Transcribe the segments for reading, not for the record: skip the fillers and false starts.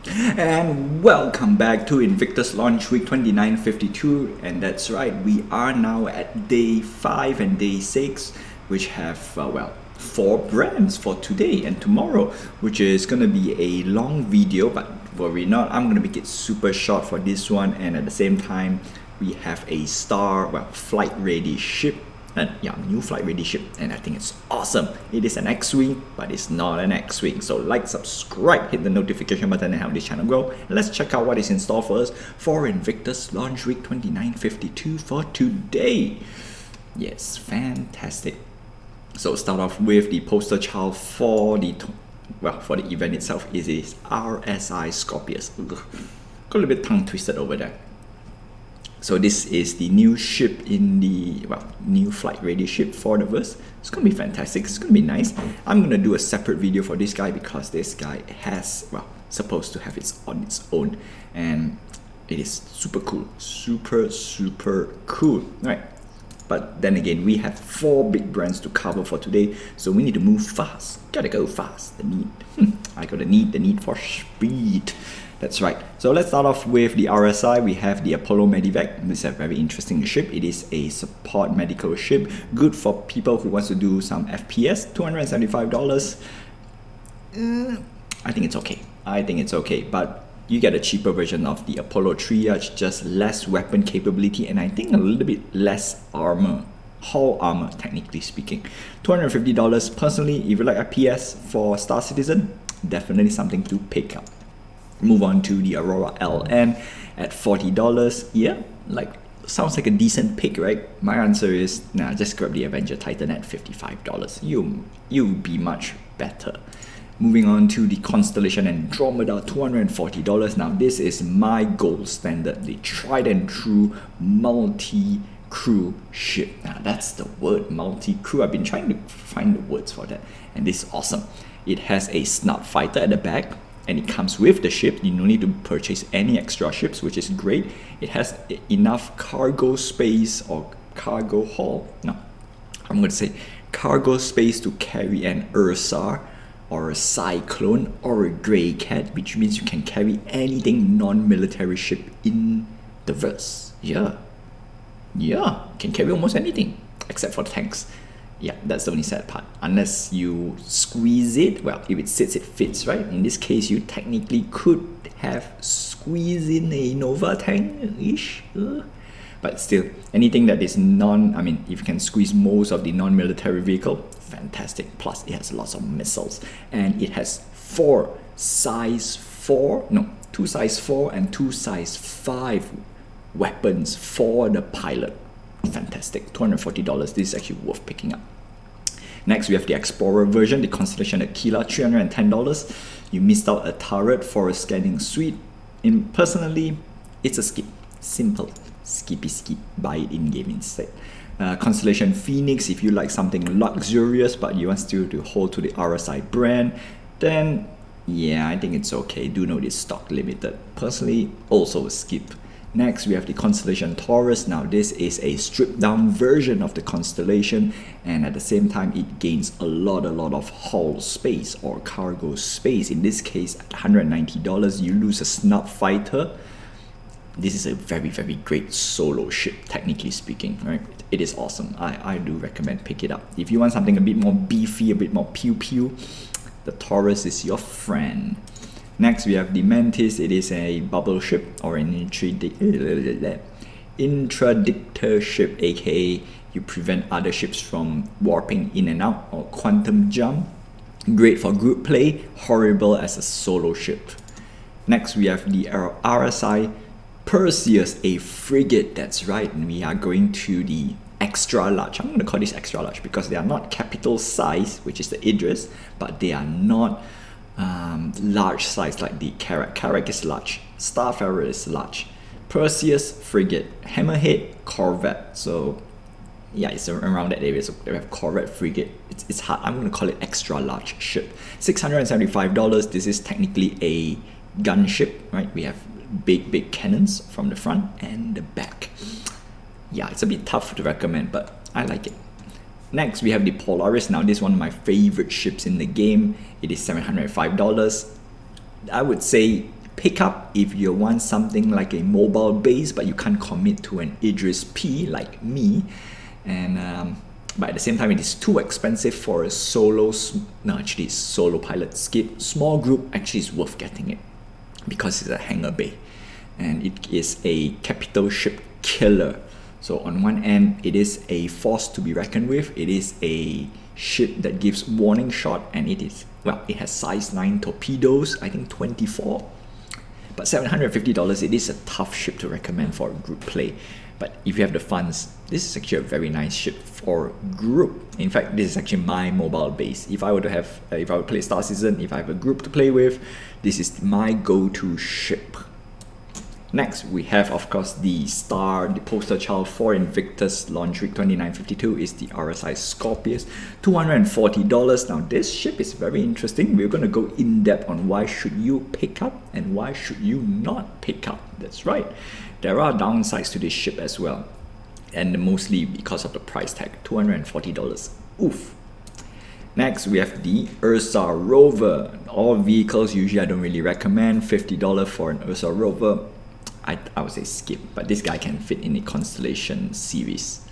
And welcome back to Invictus Launch Week 2952, and that's right, we are now at day 5 and day 6, which have, 4 brands for today and tomorrow, which is going to be a long video, but worry not, I'm going to make it super short for this one, and at the same time, we have a flight ready ship. And new flight ready ship, and I think it's awesome. It is an X-Wing, but it's not an X-Wing. So like, subscribe, hit the notification button and help this channel grow. And let's check out what is in store for us for Invictus Launch Week 2952 for today. Yes, fantastic. So start off with the poster child for the event itself. It is RSI Scorpius. Got a little bit tongue twisted over there. So this is the new ship in the, new flight ready ship for the verse. It's going to be fantastic. It's going to be nice. I'm going to do a separate video for this guy because this guy has, supposed to have it on its own. And it is super cool. Super cool. Right. But then again, we have 4 big brands to cover for today. So we need to move fast. Gotta go fast. I got the need for speed. That's right. So let's start off with the RSI. We have the Apollo Medivac. This is a very interesting ship. It is a support medical ship. Good for people who wants to do some FPS. $275. I think it's okay. But you get a cheaper version of the Apollo Triage, just less weapon capability, and I think a little bit less armor. Hull armor, technically speaking. $250. Personally, if you like FPS for Star Citizen, definitely something to pick up. Move on to the Aurora LN at $40. Yeah, sounds like a decent pick, right? My answer is, just grab the Avenger Titan at $55. You'll be much better. Moving on to the Constellation Andromeda, $240. Now this is my gold standard, the tried and true multi-crew ship. Now that's the word, multi-crew. I've been trying to find the words for that, and this is awesome. It has a snout fighter at the back, and it comes with the ship. You don't need to purchase any extra ships, which is great. It has enough cargo space or cargo hull. No, I'm going to say cargo space to carry an Ursa or a Cyclone or a Grey Cat, which means you can carry anything non-military ship in the verse. Yeah, can carry almost anything except for the tanks. Yeah, that's the only sad part. Unless you squeeze it, if it sits, it fits, right? In this case, you technically could have squeezed in a Nova tank-ish. But still, anything that is if you can squeeze most of the non-military vehicle, fantastic. Plus, it has lots of missiles. And it has 2 size 4 and 2 size 5 weapons for the pilot. Fantastic. $240. This is actually worth picking up. Next, we have the Explorer version, the Constellation Aquila, $310. You missed out a turret for a scanning suite. Personally, it's a skip. Simple. Skip. Buy it in-game instead. Constellation Phoenix, if you like something luxurious but you want still to hold to the RSI brand, then I think it's okay. Do note it's stock limited. Personally, also a skip. Next, we have the Constellation Taurus. Now this is a stripped down version of the Constellation, and at the same time it gains a lot of hull space or cargo space. In this case, at $190, you lose a snout fighter. This is a very great solo ship, technically speaking, right? It is awesome. I do recommend pick it up. If you want something a bit more beefy, a bit more pew, the Taurus is your friend. Next, we have the Mantis. It is a bubble ship or an interdictor ship, aka you prevent other ships from warping in and out or quantum jump. Great for group play, horrible as a solo ship. Next, we have the RSI Perseus, a frigate. That's right, and we are going to the extra large. I'm going to call this extra large because they are not capital size, which is the Idris, but they are not large size like the Carrack. Carrack is large. Starfarer is large. Perseus, frigate. Hammerhead, corvette. So it's around that area. So we have corvette, frigate. It's hard. I'm going to call it extra large ship. $675. This is technically a gunship, right? We have big cannons from the front and the back. It's a bit tough to recommend, but I like it. Next, we have the Polaris. Now, this is one of my favorite ships in the game. It is $705. I would say pick up if you want something like a mobile base, but you can't commit to an Idris P like me. And but at the same time, it is too expensive for a solo pilot skip. Small group actually is worth getting it because it's a hangar bay, and it is a capital ship killer. So on one end, it is a force to be reckoned with. It is a ship that gives warning shot, and it has size 9 torpedoes, I think 24. But $750, it is a tough ship to recommend for a group play. But if you have the funds, this is actually a very nice ship for group. In fact, this is actually my mobile base. If I would play Star Citizen, if I have a group to play with, this is my go-to ship. Next, we have, of course, the poster child for Invictus launch week 2952 is the RSI Scorpius, $240. Now, this ship is very interesting. We're going to go in depth on why should you pick up and why should you not pick up. That's right. There are downsides to this ship as well, and mostly because of the price tag, $240. Oof. Next, we have the Ursa Rover. All vehicles usually I don't really recommend. $50 for an Ursa Rover. I would say skip, but this guy can fit in the Constellation series.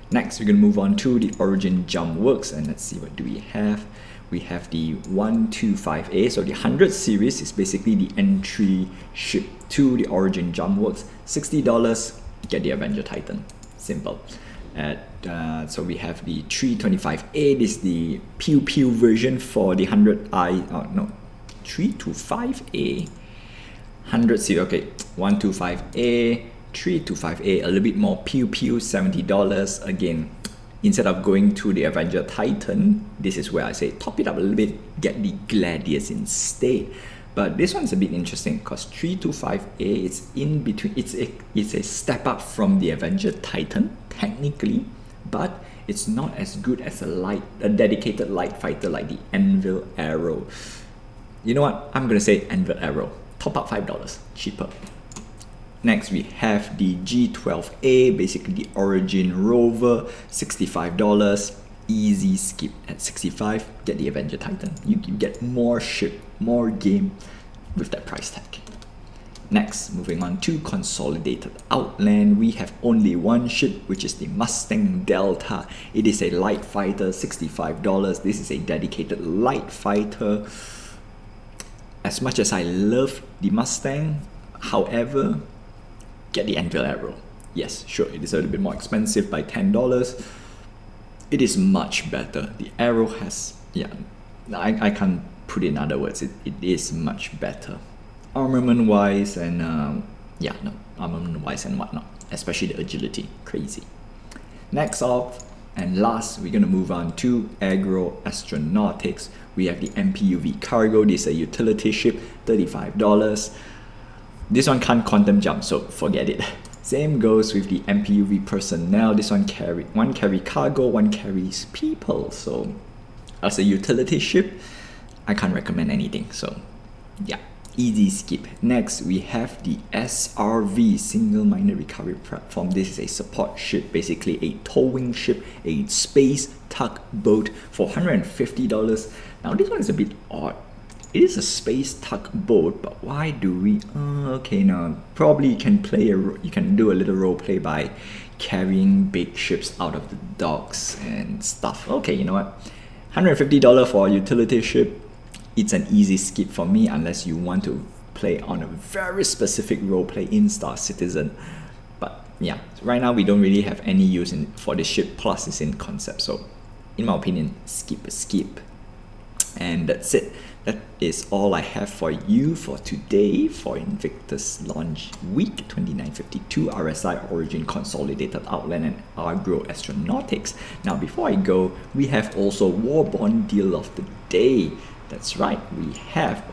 Next, we're going to move on to the Origin Jump Works, and let's see what do we have. We have the 125A, so the 100 series is basically the entry ship to the Origin Jump Works. $60, get the Avenger Titan. Simple. So we have the 325A, this is the Pew Pew version for the 100i, 325A. 100 series, okay, 125A, 325A, a little bit more pew pew, $70. Again, instead of going to the Avenger Titan, this is where I say top it up a little bit, get the Gladius instead. But this one's a bit interesting because 325A is in between, it's a step up from the Avenger Titan, technically, but it's not as good as a dedicated light fighter like the Anvil Arrow. You know what? I'm gonna say Anvil Arrow. Top up $5, cheaper. Next, we have the G12A, basically the Origin Rover, $65. Easy skip at $65. Get the Avenger Titan. You get more ship, more game with that price tag. Next, moving on to Consolidated Outland, we have only one ship, which is the Mustang Delta. It is a light fighter, $65. This is a dedicated light fighter. As much as I love the Mustang, however, get the Anvil Arrow. Yes, sure, it is a little bit more expensive by $10. It is much better. The Arrow has, I can't put it in other words, it is much better. Armament-wise and, armament-wise and whatnot, especially the agility, crazy. Next off, and last, we're going to move on to Agro Astronautics. We have the MPUV Cargo. This is a utility ship, $35. This one can't quantum jump, so forget it. Same goes with the MPUV Personnel. This one carry cargo, one carries people. So as a utility ship, I can't recommend anything. So yeah, easy skip. Next, we have the SRV, Single Miner Recovery Platform. This is a support ship, basically a towing ship, a space tugboat for $150. Now this one is a bit odd. It is a space tugboat, but why do we? Okay, now probably you can do a little role play by carrying big ships out of the docks and stuff. Okay, you know what? $150 for a utility ship. It's an easy skip for me unless you want to play on a very specific role play in Star Citizen. But yeah, right now we don't really have any use for this ship. Plus, it's in concept. So, in my opinion, skip. And that's it. That is all I have for you for today for Invictus launch week 2952 RSI Origin Consolidated Outland and Agro Astronautics. Now before I go, we have also Warborn Deal of the Day. That's right, we have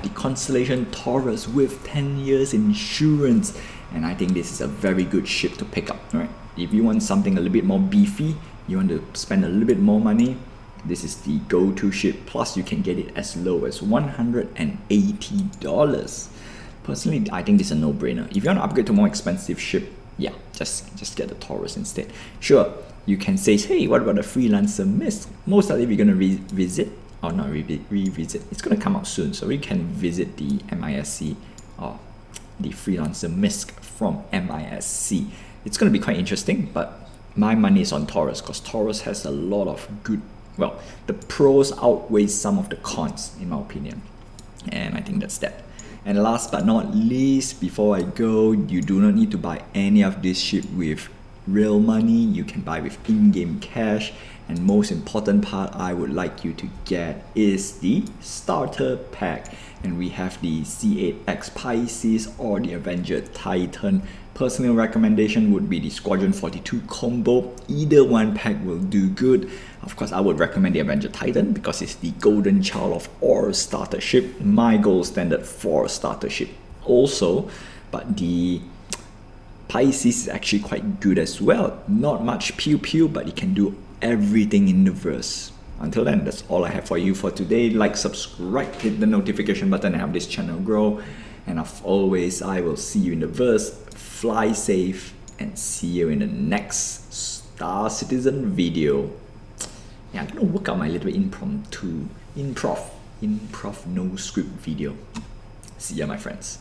the Constellation Taurus with 10 years insurance, and I think this is a very good ship to pick up. Right? If you want something a little bit more beefy, you want to spend a little bit more money, this is the go-to ship. Plus you can get it as low as $180. Personally, I think this is a no-brainer. If you want to upgrade to a more expensive ship, yeah, just get the Taurus instead. Sure, you can say, hey, what about the Freelancer Mist? Most likely we're going to revisit or not revisit, it's going to come out soon, so we can visit the MISC or the freelancer MISC from MISC. It's going to be quite interesting, but my money is on Taurus because Taurus has a lot of good, well, the pros outweigh some of the cons in my opinion, and I think that's that. And last but not least, before I go, you do not need to buy any of this shit with real money. You can buy with in-game cash, and most important part I would like you to get is the starter pack, and we have the C8X Pisces or the Avenger Titan. Personal recommendation would be the Squadron 42 combo. Either one pack will do good. Of course, I would recommend the Avenger Titan because it's the golden child of all starter ship, my gold standard for starter ship also. But the Pisces is actually quite good as well. Not much pew pew, but it can do everything in the verse. Until then, that's all I have for you for today. Like, subscribe, hit the notification button and help this channel grow. And as always, I will see you in the verse. Fly safe and see you in the next Star Citizen video. Yeah, I'm gonna work out my little improv no script video. See ya, my friends.